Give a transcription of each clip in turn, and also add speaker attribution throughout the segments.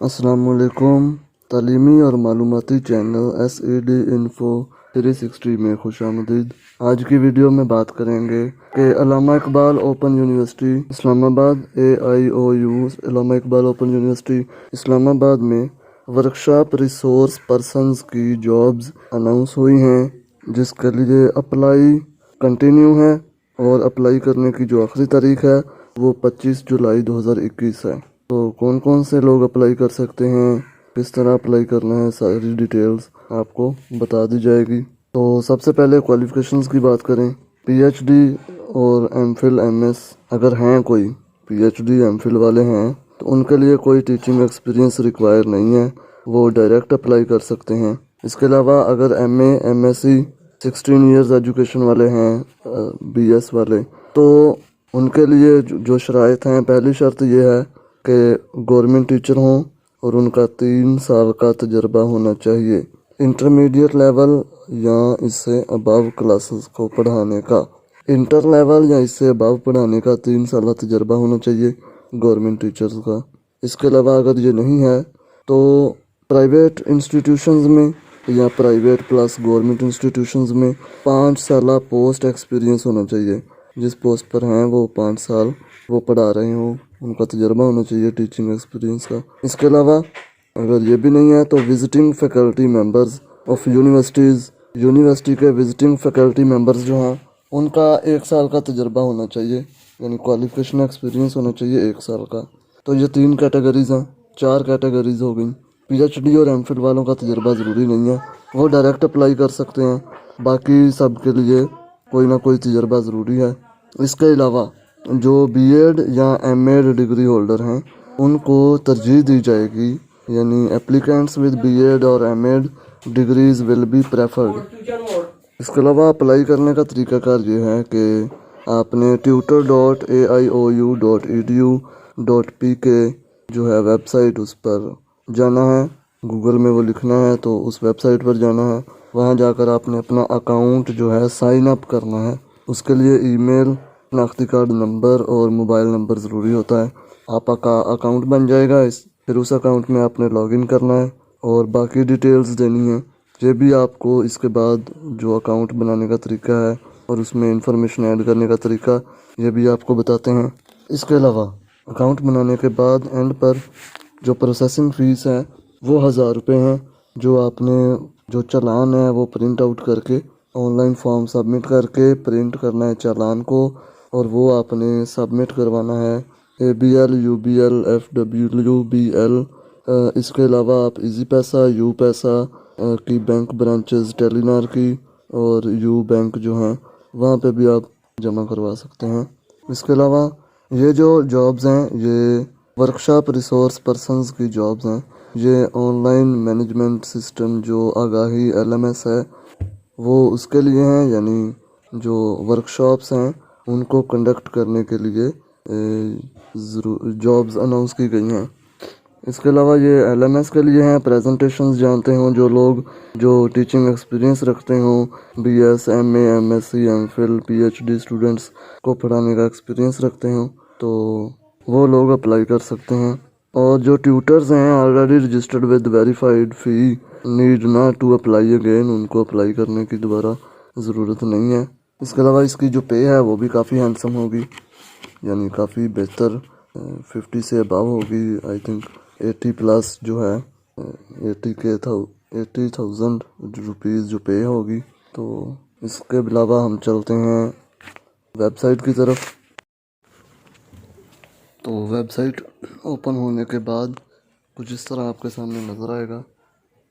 Speaker 1: अस्सलामुअलैकुम। तालीमी और मालूमाती चैनल SED Info 360 में खुशामदीद। आज की वीडियो में बात करेंगे कि Allama Iqbal open university Islamabad AIOU Allama Iqbal open university Islamabad में वर्कशॉप रिसोर्स पर्सन्स की जॉब्स अनाउंस हुई हैं, जिसके लिए अप्लाई कंटिन्यू है और अप्लाई करने की जो आखिरी तारीख है वो 25 जुलाई 2021 है। तो कौन कौन से लोग अप्लाई कर सकते हैं, किस तरह अप्लाई करना है, सारी डिटेल्स आपको बता दी जाएगी। तो सबसे पहले क्वालिफ़िकेशंस की बात करें। PhD और MPhil MS अगर हैं, कोई PhD MPhil वाले हैं तो उनके लिए कोई टीचिंग एक्सपीरियंस रिक्वायर नहीं है, वो डायरेक्ट अप्लाई कर सकते हैं। इसके अलावा अगर MA MSc 16 ईयर्स एजुकेशन वाले हैं, BS वाले, तो उनके लिए जो शराइत हैं, पहली शर्त ये है कि गवर्नमेंट टीचर हों और उनका 3 साल का तजर्बा होना चाहिए। इंटरमीडिएट लेवल या इससे अबव क्लासेस को पढ़ाने का, इंटर लेवल या इससे अबव पढ़ाने का 3 साल तजर्बा होना चाहिए गवर्नमेंट टीचर्स का। इसके अलावा अगर ये नहीं है तो प्राइवेट इंस्टीट्यूशंस में या प्राइवेट प्लस गवर्नमेंट इंस्टीट्यूशंस में 5 साल पोस्ट एक्सपीरियंस होना चाहिए। जिस पोस्ट पर हैं वो 5 साल वो पढ़ा रहे हो, उनका तजर्बा होना चाहिए टीचिंग एक्सपीरियंस का। इसके अलावा अगर ये भी नहीं है तो visiting faculty members of university के विजिटिंग फैकल्टी मेंबर्स जो हैं उनका 1 साल का तजर्बा होना चाहिए, यानी क्वालिफिकेशन एक्सपीरियंस होना चाहिए 1 साल का। तो ये 3 कैटेगरीज हैं, 4 कैटेगरीज हो गई। PhD और MPhil वालों का तजर्बा ज़रूरी नहीं है, वो डायरेक्ट अप्लाई कर सकते हैं। बाकी सब के लिए कोई ना कोई तजर्बा ज़रूरी है। इसके अलावा जो BEd या MAd डिग्री होल्डर हैं उनको तरजीह दी जाएगी, यानी एप्लीकेंट्स विद BEd और MAd degrees will be preferred. इसके अलावा अप्लाई करने का तरीकाकार ये है कि आपने tutor.aiou.edu.pk जो है वेबसाइट, उस पर जाना है। गूगल में वो लिखना है तो उस वेबसाइट पर जाना है। वहाँ जाकर आपने अपना अकाउंट जो है साइन अप करना है। उसके लिए ईमेल, शनाख्ती कार्ड नंबर और मोबाइल नंबर ज़रूरी होता है। आपका अकाउंट बन जाएगा, फिर उस अकाउंट में आपने लॉगिन करना है और बाकी डिटेल्स देनी है। ये भी आपको इसके बाद जो अकाउंट बनाने का तरीका है और उसमें इंफॉर्मेशन ऐड करने का तरीका, ये भी आपको बताते हैं। इसके अलावा अकाउंट बनाने के बाद एंड पर जो प्रोसेसिंग फ़ीस है वो 1000 रुपये हैं, जो आपने जो चालान है वो प्रिंट आउट करके ऑनलाइन फॉर्म सबमिट करके प्रिंट करना है चालान को, और वो आपने सबमिट करवाना है ABL UBL FWBL। इसके अलावा आप इजी पैसा, यू पैसा की बैंक ब्रांचेस, टेलीनार की और यू बैंक जो हैं वहाँ पे भी आप जमा करवा सकते हैं। इसके अलावा ये जो जॉब्स हैं ये वर्कशॉप रिसोर्स पर्सन्स की जॉब्स हैं। ये ऑनलाइन मैनेजमेंट सिस्टम जो आगाही LMS है वो उसके लिए हैं, यानी जो वर्कशॉप्स हैं उनको कंडक्ट करने के लिए जॉब्स अनाउंस की गई हैं। इसके अलावा ये LMS के लिए हैं, प्रेजेंटेशंस जानते हों जो लोग जो टीचिंग एक्सपीरियंस रखते हों, BS MA MSc MPhil PhD students को पढ़ाने का एक्सपीरियंस रखते हों तो वो लोग अप्लाई कर सकते हैं। और जो ट्यूटर्स हैं already registered with verified fee need ना टू अप्लाई अगेन, उनको अप्लाई करने की दोबारा ज़रूरत नहीं है। इसके अलावा इसकी जो पे है वो भी काफ़ी हैंडसम होगी, यानी काफ़ी बेहतर, 50 से अबव होगी। आई थिंक 80 प्लस जो है 80,000 रुपीज़ जो पे होगी। तो इसके अलावा हम चलते हैं वेबसाइट की तरफ। तो वेबसाइट ओपन होने के बाद कुछ इस तरह आपके सामने नज़र आएगा।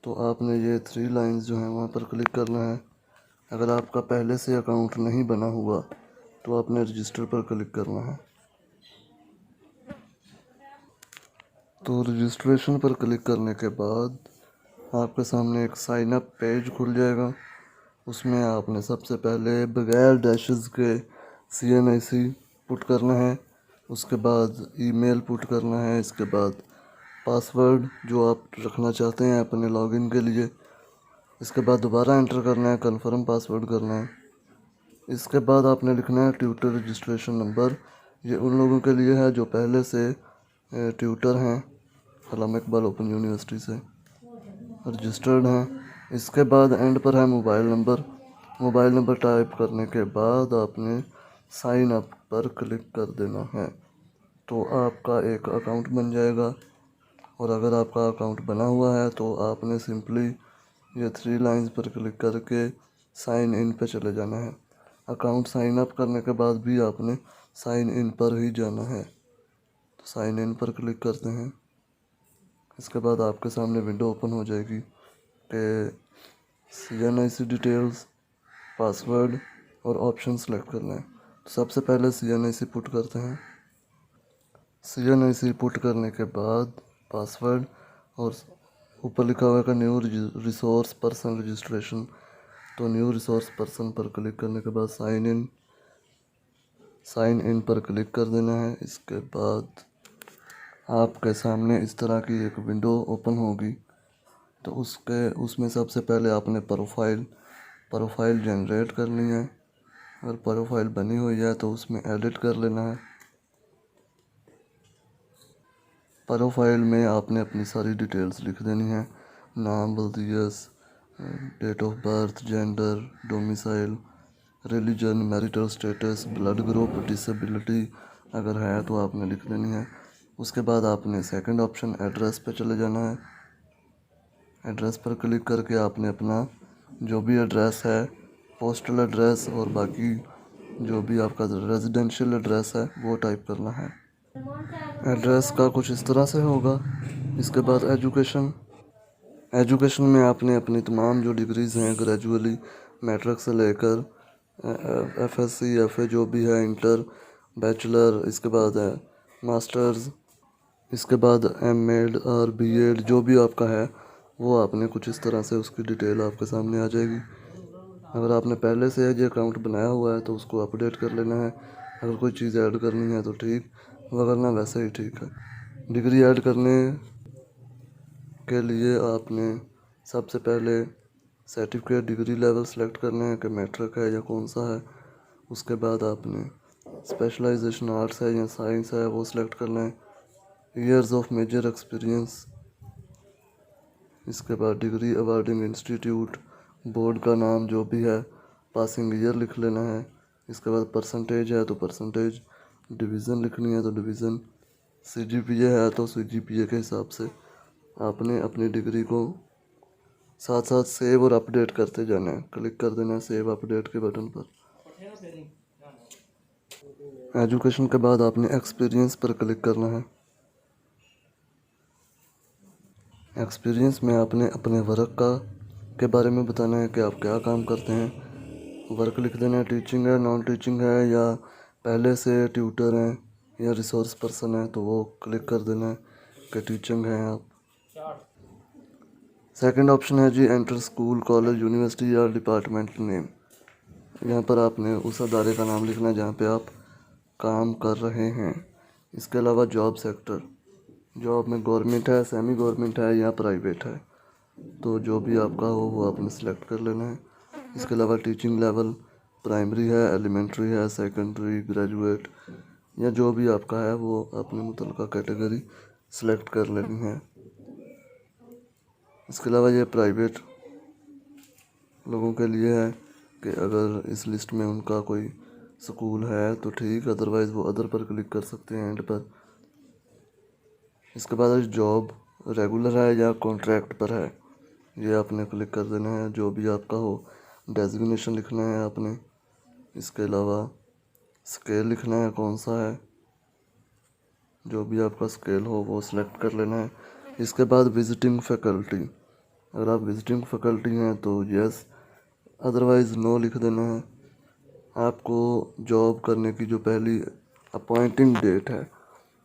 Speaker 1: तो आपने ये 3 लाइंस जो हैं वहाँ पर क्लिक करना है। अगर आपका पहले से अकाउंट नहीं बना हुआ तो आपने रजिस्टर पर क्लिक करना है। तो रजिस्ट्रेशन पर क्लिक करने के बाद आपके सामने एक साइन अप पेज खुल जाएगा। उसमें आपने सबसे पहले बगैर डैशेस के CNIC पुट करना है, उसके बाद ईमेल पुट करना है, इसके बाद पासवर्ड जो आप रखना चाहते हैं अपने लॉगिन के लिए, इसके बाद दोबारा एंटर करना है, कंफर्म पासवर्ड करना है। इसके बाद आपने लिखना है ट्यूटर रजिस्ट्रेशन नंबर। ये उन लोगों के लिए है जो पहले से ट्यूटर हैं अल्लामा इकबाल ओपन यूनिवर्सिटी से रजिस्टर्ड हैं। इसके बाद एंड पर है mobile number. Mobile number type करने के बाद आपने साइन अप पर क्लिक कर देना है, तो आपका एक अकाउंट बन जाएगा। और अगर आपका अकाउंट बना हुआ है तो आपने सिंपली ये 3 लाइंस पर क्लिक करके साइन इन पे चले जाना है। अकाउंट साइन अप करने के बाद भी आपने साइन इन पर ही जाना है, तो साइन इन पर क्लिक करते हैं। इसके बाद आपके सामने विंडो ओपन हो जाएगी कि CNIC डिटेल्स, पासवर्ड और ऑप्शन सेलेक्ट करना है। तो सबसे पहले CNIC पुट करते हैं। CNIC पुट करने के बाद पासवर्ड और ऊपर लिखा हुआ है न्यू रिसोर्स पर्सन रजिस्ट्रेशन, तो न्यू रिसोर्स पर्सन पर क्लिक करने के बाद साइन इन पर क्लिक कर देना है। इसके बाद आपके सामने इस तरह की एक विंडो ओपन होगी, तो उसमें सबसे पहले आपने प्रोफाइल जनरेट करनी है। अगर प्रोफाइल बनी हुई है तो उसमें एडिट कर लेना है। प्रोफाइल में आपने अपनी सारी डिटेल्स लिख देनी है, नाम, बल्दियस, date of birth, gender, domicile, religion, marital status, blood group, disability अगर है तो आपने लिख देनी है। उसके बाद आपने सेकंड ऑप्शन एड्रेस पे चले जाना है। एड्रेस पर क्लिक करके आपने अपना जो भी एड्रेस है, पोस्टल एड्रेस और बाकी जो भी आपका रेजिडेंशियल एड्रेस है वो टाइप करना है। एड्रेस का कुछ इस तरह से होगा। इसके बाद एजुकेशन में आपने अपनी तमाम जो डिग्रीज़ हैं ग्रेजुअली मैट्रिक से लेकर FSc FA जो भी है, इंटर, बैचलर, इसके बाद है मास्टर्स, इसके बाद MAd और BAd जो भी आपका है वो आपने कुछ इस तरह से उसकी डिटेल आपके सामने आ जाएगी। अगर आपने पहले से ये अकाउंट बनाया हुआ है तो उसको अपडेट कर लेना है। अगर कोई चीज़ ऐड करनी है तो ठीक, वरना वैसे ही ठीक है। डिग्री ऐड करने के लिए आपने सबसे पहले सर्टिफिकेट डिग्री लेवल सेलेक्ट करना है कि मैट्रिक है या कौन सा है। उसके बाद आपने स्पेशलाइजेशन आर्ट्स है या साइंस है वो सिलेक्ट करना है। ईयर्स ऑफ मेजर एक्सपीरियंस, इसके बाद डिग्री अवार्डिंग इंस्टीट्यूट, बोर्ड का नाम जो भी है, पासिंग ईयर लिख लेना है। इसके बाद परसेंटेज है तो परसेंटेज, डिवीज़न लिखनी है तो डिवीज़न, CGPA है तो CGPA के हिसाब से आपने अपनी डिग्री को साथ साथ सेव और अपडेट करते जाना है। क्लिक कर देना है सेव अपडेट के बटन पर। एजुकेशन के बाद आपने एक्सपीरियंस पर क्लिक करना है। एक्सपीरियंस में आपने अपने वर्क के बारे में बताना है कि आप क्या काम करते हैं। वर्क लिख देना है, टीचिंग है, नॉन टीचिंग है, या पहले से ट्यूटर हैं या रिसोर्स पर्सन है, तो वो क्लिक कर देना है कि टीचिंग हैं आप। सेकंड ऑप्शन है जी एंटर स्कूल, कॉलेज, यूनिवर्सिटी या डिपार्टमेंट नेम। यहाँ पर आपने उस अदारे का नाम लिखना है जहाँ पे आप काम कर रहे हैं। इसके अलावा जॉब सेक्टर, जॉब में गवर्नमेंट है, सेमी गवर्नमेंट है या प्राइवेट है, तो जो भी आपका हो वो आपने सेलेक्ट कर लेना है। इसके अलावा टीचिंग लेवल, प्राइमरी है, एलिमेंट्री है, सेकेंडरी, ग्रेजुएट या जो भी आपका है वो अपने मुतल्लिका कैटेगरी सेलेक्ट कर लेनी है। इसके अलावा ये प्राइवेट लोगों के लिए है कि अगर इस लिस्ट में उनका कोई स्कूल है तो ठीक, अदरवाइज़ वो अदर पर क्लिक कर सकते हैं एंड पर। इसके बाद जॉब रेगुलर है या कॉन्ट्रैक्ट पर है, ये आपने क्लिक कर देना है। जो भी आपका हो, डेजिग्नेशन लिखना है आपने। इसके अलावा स्केल लिखना है कौन सा है, जो भी आपका स्केल हो वो सिलेक्ट कर लेना है। इसके बाद विजिटिंग फैकल्टी, अगर आप विजिटिंग फैकल्टी हैं तो यस, अदरवाइज़ नो लिख देना है। आपको जॉब करने की जो पहली अपॉइंटिंग डेट है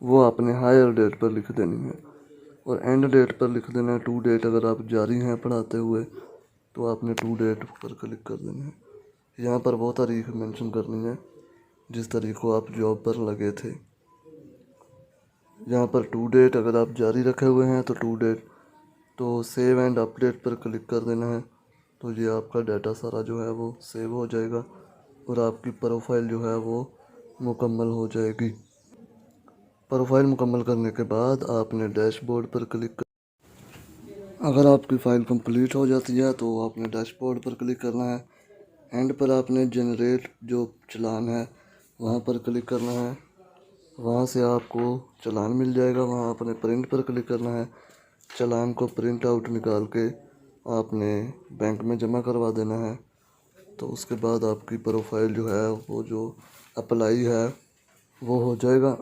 Speaker 1: वो आपने हायर डेट पर लिख देनी है, और एंड डेट पर लिख देना है टू डेट। अगर आप जारी हैं पढ़ाते हुए तो आपने टू डेट पर क्लिक कर देना है। यहाँ पर वो तारीख मेंशन करनी है जिस तारीख को आप जॉब पर लगे थे। यहाँ पर टू डेट अगर आप जारी रखे हुए हैं तो टू डेट, तो सेव एंड अपडेट पर क्लिक कर देना है। तो ये आपका डाटा सारा जो है वो सेव हो जाएगा और आपकी प्रोफाइल जो है वो मुकम्मल हो जाएगी। प्रोफाइल मुकम्मल करने के बाद आपने डैशबोर्ड पर क्लिक कर, अगर आपकी फ़ाइल कंप्लीट हो जाती है तो आपने डैशबोर्ड पर क्लिक करना है। एंड पर आपने जनरेट जो चालान है वहाँ पर क्लिक करना है। वहाँ से आपको चालान मिल जाएगा, वहाँ आपने प्रिंट पर क्लिक करना है। चालान को प्रिंट आउट निकाल के आपने बैंक में जमा करवा देना है। तो उसके बाद आपकी प्रोफाइल जो है वो जो अप्लाई है वो हो जाएगा।